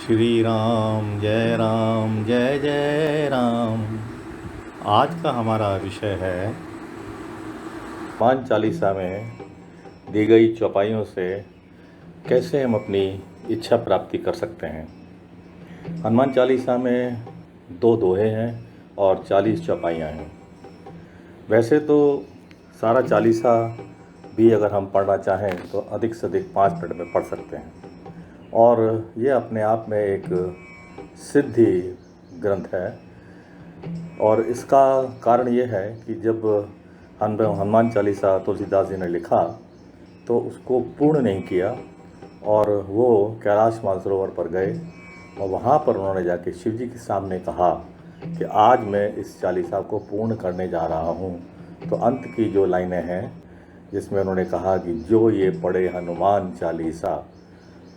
श्री राम जय जय राम। आज का हमारा विषय है हनुमान चालीसा में दी गई चौपाइयों से कैसे हम अपनी इच्छा प्राप्ति कर सकते हैं। हनुमान चालीसा में 2 दोहे हैं और 40 चौपाइयाँ हैं। वैसे तो सारा चालीसा भी अगर हम पढ़ना चाहें तो अधिक से अधिक 5 मिनट में पढ़ सकते हैं और ये अपने आप में एक सिद्धि ग्रंथ है। और इसका कारण ये है कि जब हनुमान चालीसा तुलसीदास जी ने लिखा तो उसको पूर्ण नहीं किया और वो कैलाश मानसरोवर पर गए और वहाँ पर उन्होंने जाके शिव जी के सामने कहा कि आज मैं इस चालीसा को पूर्ण करने जा रहा हूँ। तो अंत की जो लाइनें हैं जिसमें उन्होंने कहा कि जो ये पढ़े हनुमान चालीसा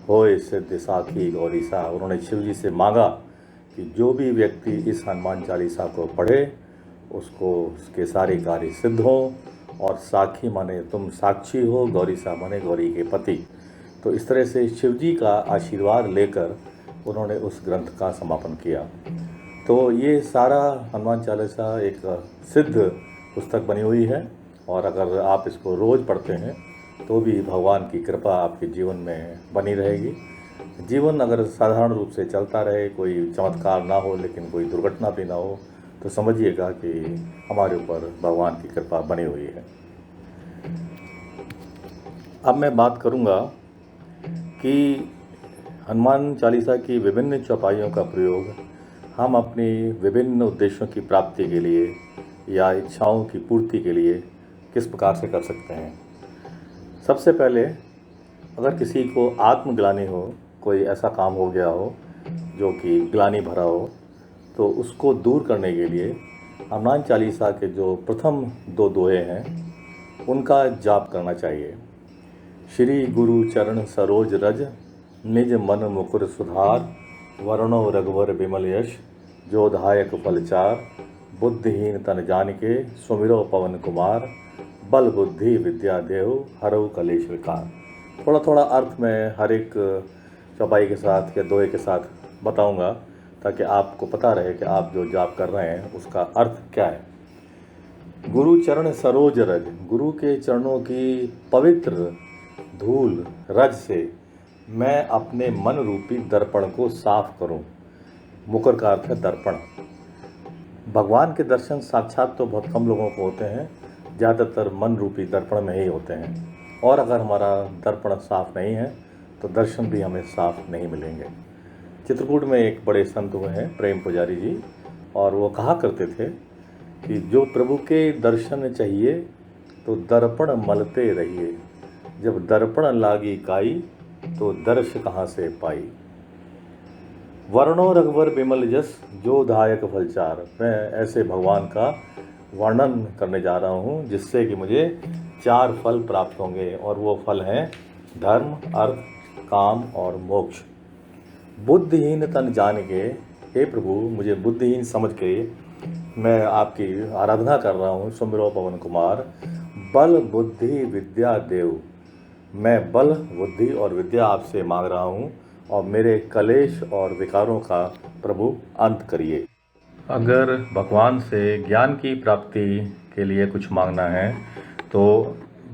होए सिद्ध साखी गौरीसा। उन्होंने शिव जी से मांगा कि जो भी व्यक्ति इस हनुमान चालीसा को पढ़े उसको उसके सारे कार्य सिद्ध हों। और साखी माने तुम साक्षी हो, गौरीसा माने गौरी के पति। तो इस तरह से शिव जी का आशीर्वाद लेकर उन्होंने उस ग्रंथ का समापन किया। तो ये सारा हनुमान चालीसा एक सिद्ध पुस्तक बनी हुई है और अगर आप इसको रोज़ पढ़ते हैं तो भी भगवान की कृपा आपके जीवन में बनी रहेगी। जीवन अगर साधारण रूप से चलता रहे, कोई चमत्कार ना हो लेकिन कोई दुर्घटना भी ना हो, तो समझिएगा कि हमारे ऊपर भगवान की कृपा बनी हुई है। अब मैं बात करूंगा कि हनुमान चालीसा की विभिन्न चौपाइयों का प्रयोग हम अपनी विभिन्न उद्देश्यों की प्राप्ति के लिए या इच्छाओं की पूर्ति के लिए किस प्रकार से कर सकते हैं। सबसे पहले अगर किसी को आत्मग्लानि हो, कोई ऐसा काम हो गया हो जो कि ग्लानि भरा हो, तो उसको दूर करने के लिए हनुमान चालीसा के जो प्रथम 2 दोहे हैं उनका जाप करना चाहिए। श्री गुरु चरण सरोज रज, निज मन मुकुर सुधार, वरणो रघुवर विमल यश, जो धायक फलचार, बुद्धिहीन तन जानिके, सुमिरो पवन कुमार, बल बुद्धि विद्या देव, हरऊ कलेश विकार। थोड़ा थोड़ा अर्थ मैं हर एक चौपाई के साथ या दोहे के साथ बताऊंगा ताकि आपको पता रहे कि आप जो जाप कर रहे हैं उसका अर्थ क्या है। गुरु चरण सरोज रज, गुरु के चरणों की पवित्र धूल रज से मैं अपने मन रूपी दर्पण को साफ करूं। मुकर का अर्थ है दर्पण। भगवान के दर्शन साक्षात तो बहुत कम लोगों को होते हैं, ज़्यादातर मन रूपी दर्पण में ही होते हैं। और अगर हमारा दर्पण साफ नहीं है तो दर्शन भी हमें साफ नहीं मिलेंगे। चित्रकूट में एक बड़े संत हुए हैं प्रेम पुजारी जी, और वो कहा करते थे कि जो प्रभु के दर्शन चाहिए तो दर्पण मलते रहिए, जब दर्पण लागी काई तो दर्श कहाँ से पाई। वर्णो रघुवर विमल जस, जो धायक फलचार। मैं ऐसे भगवान का वर्णन करने जा रहा हूँ जिससे कि मुझे 4 फल प्राप्त होंगे और वो फल हैं धर्म, अर्थ, काम और मोक्ष। बुद्धिहीन तन जान के, हे प्रभु मुझे बुद्धिहीन समझ के मैं आपकी आराधना कर रहा हूँ। सुमिरो पवन कुमार, बल बुद्धि विद्या देव। मैं बल, बुद्धि और विद्या आपसे मांग रहा हूँ और मेरे कलेश और विकारों का प्रभु अंत करिए। अगर भगवान से ज्ञान की प्राप्ति के लिए कुछ मांगना है तो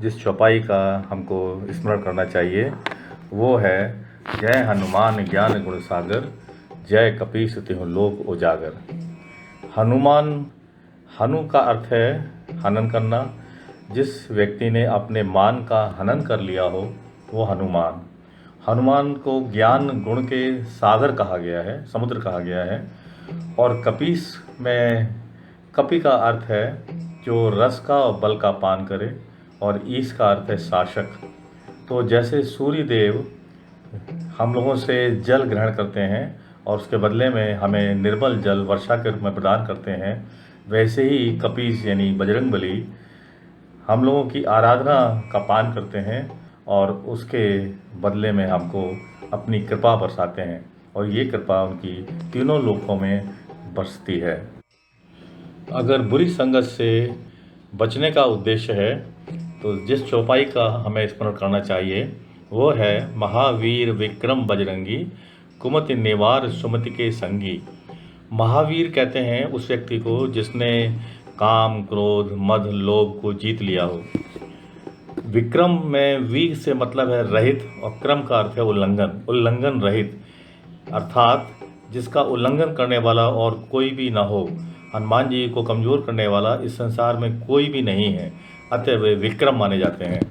जिस चौपाई का हमको स्मरण करना चाहिए वो है जय हनुमान ज्ञान गुण सागर, जय कपीस तिहुँ लोक उजागर। हनुमान, हनु का अर्थ है हनन करना। जिस व्यक्ति ने अपने मान का हनन कर लिया हो वो हनुमान। हनुमान को ज्ञान गुण के सागर कहा गया है, समुद्र कहा गया है। और कपीस में, कपि का अर्थ है जो रस का और बल का पान करे, और ईश का अर्थ है शासक। तो जैसे सूर्य देव हम लोगों से जल ग्रहण करते हैं और उसके बदले में हमें निर्मल जल वर्षा के रूप में प्रदान करते हैं, वैसे ही कपीस यानी बजरंगबली हम लोगों की आराधना का पान करते हैं और उसके बदले में हमको अपनी कृपा बरसाते हैं और ये कृपा उनकी तीनों लोकों में बरसती है। अगर बुरी संगत से बचने का उद्देश्य है तो जिस चौपाई का हमें स्मरण करना चाहिए वो है महावीर विक्रम बजरंगी, कुमति निवार सुमति के संगी। महावीर कहते हैं उस व्यक्ति को जिसने काम, क्रोध, मद, लोभ को जीत लिया हो। विक्रम में वी से मतलब है रहित और क्रम का अर्थ है उल्लंघन, उल्लंघन रहित, अर्थात जिसका उल्लंघन करने वाला और कोई भी ना हो। हनुमान जी को कमज़ोर करने वाला इस संसार में कोई भी नहीं है, अतः वे विक्रम माने जाते हैं।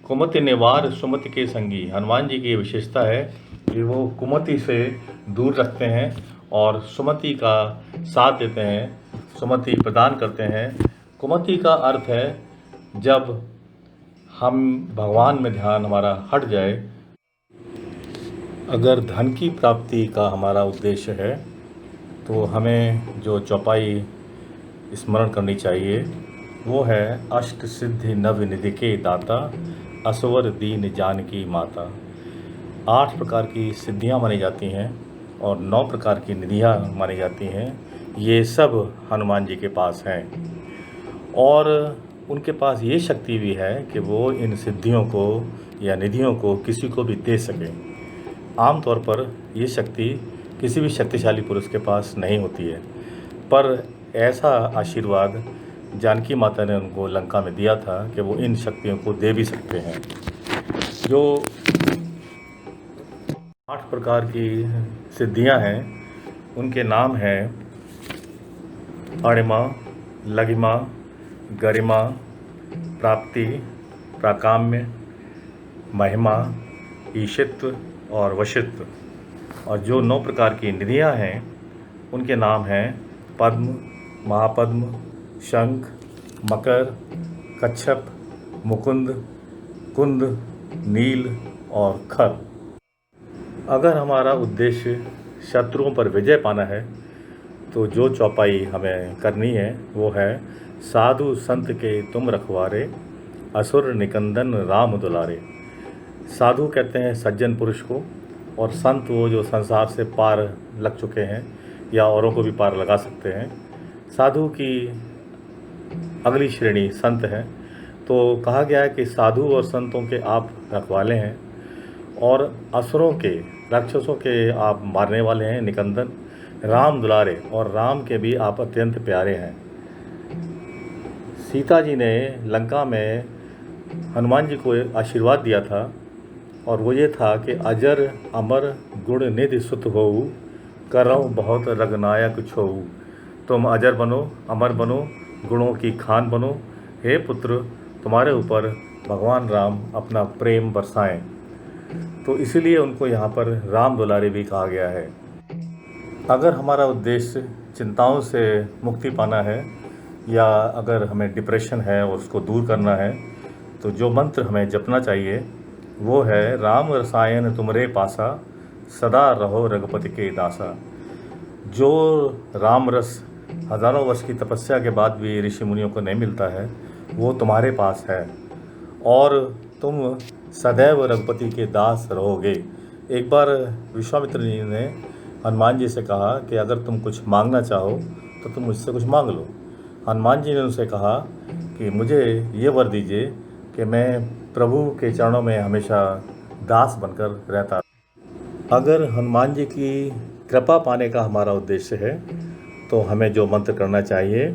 कुमति निवार सुमति के संगी। हनुमान जी की विशेषता है कि वो कुमति से दूर रखते हैं और सुमति का साथ देते हैं, सुमति प्रदान करते हैं। कुमति का अर्थ है जब हम भगवान में ध्यान हमारा हट जाए। अगर धन की प्राप्ति का हमारा उद्देश्य है तो हमें जो चौपाई स्मरण करनी चाहिए वो है अष्ट सिद्धि नव निधि के दाता, असवर दीन जानकी माता। 8 प्रकार की सिद्धियां मानी जाती हैं और 9 प्रकार की निधियां मानी जाती हैं। ये सब हनुमान जी के पास हैं और उनके पास ये शक्ति भी है कि वो इन सिद्धियों को या निधियों को किसी को भी दे सकें। आमतौर पर ये शक्ति किसी भी शक्तिशाली पुरुष के पास नहीं होती है, पर ऐसा आशीर्वाद जानकी माता ने उनको लंका में दिया था कि वो इन शक्तियों को दे भी सकते हैं। जो 8 प्रकार की सिद्धियां हैं उनके नाम हैं अणिमा, लघिमा, गरिमा, प्राप्ति, प्राकाम्य, महिमा, ईशित्व और वशित्व। और जो 9 प्रकार की निधियां हैं उनके नाम हैं पद्म, महापद्म, शंख, मकर, कच्छप, मुकुंद, कुंद, नील और खर। अगर हमारा उद्देश्य शत्रुओं पर विजय पाना है तो जो चौपाई हमें करनी है वो है साधु संत के तुम रखवारे, असुर निकंदन राम दुलारे। साधु कहते हैं सज्जन पुरुष को और संत वो जो संसार से पार लग चुके हैं या औरों को भी पार लगा सकते हैं। साधु की अगली श्रेणी संत है। तो कहा गया है कि साधु और संतों के आप रखवाले हैं और असुरों के, राक्षसों के आप मारने वाले हैं, निकंदन, राम दुलारे, और राम के भी आप अत्यंत प्यारे हैं। सीता जी ने लंका में हनुमान जी को आशीर्वाद दिया था और वो ये था कि अजर अमर गुण निधि सुत होऊ, करऊँ बहुत रगनायक छोऊ। तुम अजर बनो, अमर बनो, गुणों की खान बनो। हे पुत्र, तुम्हारे ऊपर भगवान राम अपना प्रेम बरसाएं। तो इसीलिए उनको यहाँ पर राम दुलारे भी कहा गया है। अगर हमारा उद्देश्य चिंताओं से मुक्ति पाना है या अगर हमें डिप्रेशन है और उसको दूर करना है तो जो मंत्र हमें जपना चाहिए वो है राम रसायन तुमरे पासा, सदा रहो रघुपति के दासा। जो राम रस हज़ारों वर्ष की तपस्या के बाद भी ऋषि मुनियों को नहीं मिलता है वो तुम्हारे पास है और तुम सदैव रघुपति के दास रहोगे। एक बार विश्वामित्र जी ने हनुमान जी से कहा कि अगर तुम कुछ मांगना चाहो तो तुम मुझसे कुछ मांग लो। हनुमान जी ने उनसे कहा कि मुझे ये वर दीजिए कि मैं प्रभु के चरणों में हमेशा दास बनकर रहता। अगर हनुमान जी की कृपा पाने का हमारा उद्देश्य है तो हमें जो मंत्र करना चाहिए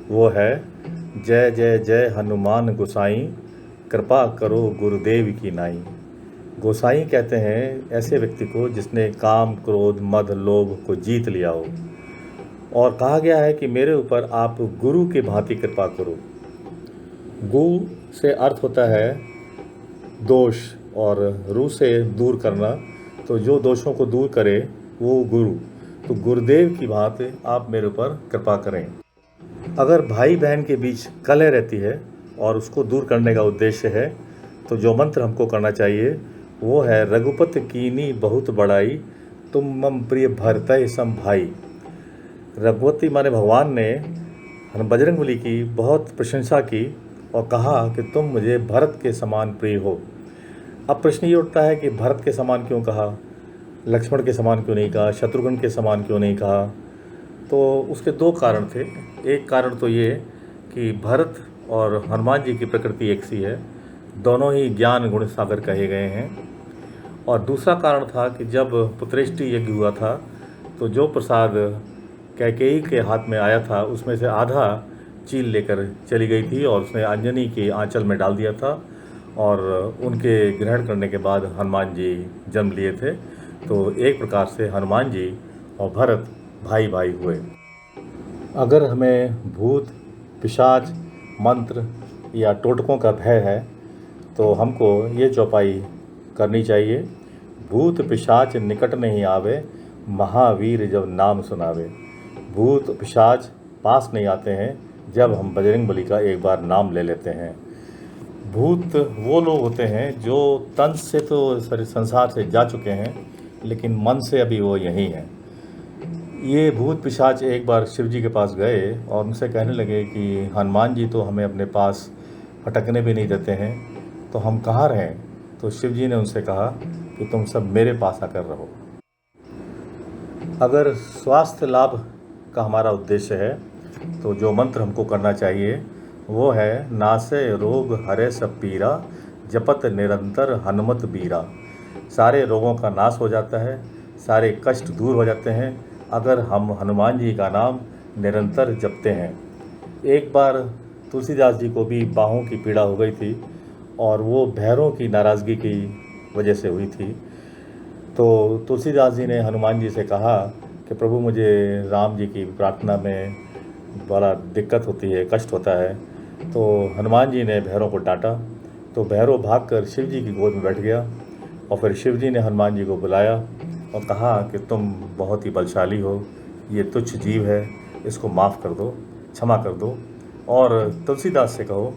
वो है जय जय जय हनुमान गोसाई, कृपा करो गुरुदेव की नाई। गोसाई कहते हैं ऐसे व्यक्ति को जिसने काम, क्रोध, मद, लोभ को जीत लिया हो। और कहा गया है कि मेरे ऊपर आप गुरु की भांति कृपा करो। गु से अर्थ होता है दोष और रू से दूर करना, तो जो दोषों को दूर करे वो गुरु। तो गुरुदेव की भांति आप मेरे ऊपर कृपा करें। अगर भाई बहन के बीच कलह रहती है और उसको दूर करने का उद्देश्य है तो जो मंत्र हमको करना चाहिए वो है रघुपति कीनी बहुत बड़ाई, तुम मम प्रिय भरतय सम भाई। रघुपति माने भगवान ने बजरंगबली की बहुत प्रशंसा की और कहा कि तुम मुझे भरत के समान प्रिय हो। अब प्रश्न ये उठता है कि भरत के समान क्यों कहा, लक्ष्मण के समान क्यों नहीं कहा, शत्रुघ्न के समान क्यों नहीं कहा? तो उसके 2 कारण थे। एक कारण तो ये कि भरत और हनुमान जी की प्रकृति एक सी है, दोनों ही ज्ञान गुण सागर कहे गए हैं और दूसरा कारण था कि जब पुत्रेष्टि यज्ञ हुआ था तो जो प्रसाद कैकेयी के हाथ में आया था उसमें से आधा चील लेकर चली गई थी और उसने अंजनी के आंचल में डाल दिया था और उनके ग्रहण करने के बाद हनुमान जी जन्म लिए थे। तो एक प्रकार से हनुमान जी और भरत भाई भाई हुए। अगर हमें भूत पिशाच मंत्र या टोटकों का भय है तो हमको ये चौपाई करनी चाहिए। भूत पिशाच निकट नहीं आवे, महावीर जब नाम सुनावे। भूत पिशाच पास नहीं आते हैं जब हम बजरंगबली का एक बार नाम ले लेते हैं। भूत वो लोग होते हैं जो तन से तो संसार से जा चुके हैं लेकिन मन से अभी वो यहीं हैं। ये भूत पिशाच एक बार शिव जी के पास गए और उनसे कहने लगे कि हनुमान जी तो हमें अपने पास फटकने भी नहीं देते हैं, तो हम कहाँ रहें। तो शिव जी ने उनसे कहा कि तुम सब मेरे पास आकर रहो। अगर स्वास्थ्य लाभ का हमारा उद्देश्य है तो जो मंत्र हमको करना चाहिए वो है नासे रोग हरे सब पीरा, जपत निरंतर हनुमत बीरा। सारे रोगों का नाश हो जाता है, सारे कष्ट दूर हो जाते हैं अगर हम हनुमान जी का नाम निरंतर जपते हैं। एक बार तुलसीदास जी को भी बाहों की पीड़ा हो गई थी और वो भैरों की नाराज़गी की वजह से हुई थी। तो तुलसीदास जी ने हनुमान जी से कहा कि प्रभु मुझे राम जी की प्रार्थना में बड़ा दिक्कत होती है, कष्ट होता है। तो हनुमान जी ने भैरों को डांटा तो भैरव भागकर शिव जी की गोद में बैठ गया और फिर शिव जी ने हनुमान जी को बुलाया और कहा कि तुम बहुत ही बलशाली हो, ये तुच्छ जीव है, इसको माफ़ कर दो, क्षमा कर दो। और तुलसीदास से कहो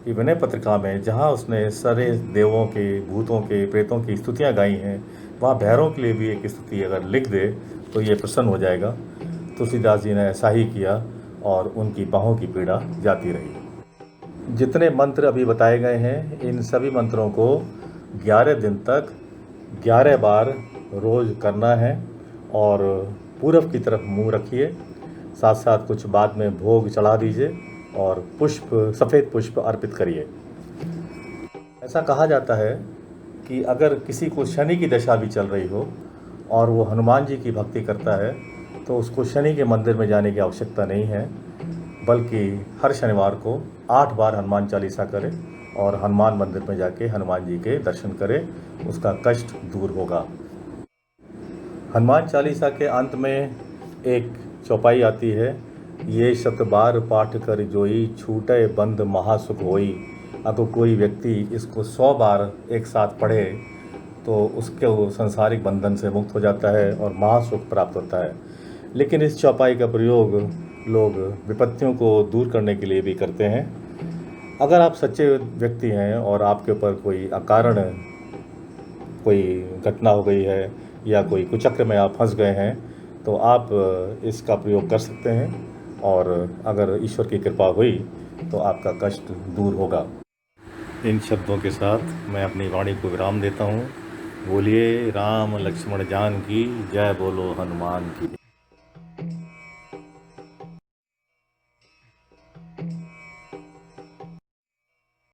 कि विनय पत्रिका में जहाँ उसने सारे देवों के, भूतों के, प्रेतों की स्तुतियाँ गाई हैं वहाँ भैरवों के लिए भी एक स्तुति अगर लिख दे तो ये प्रसन्न हो जाएगा। तुलसीदास जी ने ऐसा ही किया और उनकी बाहों की पीड़ा जाती रही। जितने मंत्र अभी बताए गए हैं इन सभी मंत्रों को 11 दिन तक 11 बार रोज़ करना है और पूरब की तरफ मुंह रखिए। साथ साथ कुछ बाद में भोग चढ़ा दीजिए और पुष्प, सफ़ेद पुष्प अर्पित करिए। ऐसा कहा जाता है कि अगर किसी को शनि की दशा भी चल रही हो और वो हनुमान जी की भक्ति करता है तो उसको शनि के मंदिर में जाने की आवश्यकता नहीं है, बल्कि हर शनिवार को 8 बार हनुमान चालीसा करे और हनुमान मंदिर में जाके हनुमान जी के दर्शन करे, उसका कष्ट दूर होगा। हनुमान चालीसा के अंत में एक चौपाई आती है, ये शत बार पाठ कर जोई, छूटे बंद महासुख होई। अगर कोई व्यक्ति इसको 100 बार एक साथ पढ़े तो उसके वो सांसारिक बंधन से मुक्त हो जाता है और महासुख प्राप्त होता है। लेकिन इस चौपाई का प्रयोग लोग विपत्तियों को दूर करने के लिए भी करते हैं। अगर आप सच्चे व्यक्ति हैं और आपके ऊपर कोई अकारण कोई घटना हो गई है या कोई कुचक्र में आप फंस गए हैं तो आप इसका प्रयोग कर सकते हैं और अगर ईश्वर की कृपा हुई तो आपका कष्ट दूर होगा। इन शब्दों के साथ मैं अपनी वाणी को विराम देता हूँ। बोलिए राम लक्ष्मण जान की जय, बोलो हनुमान की।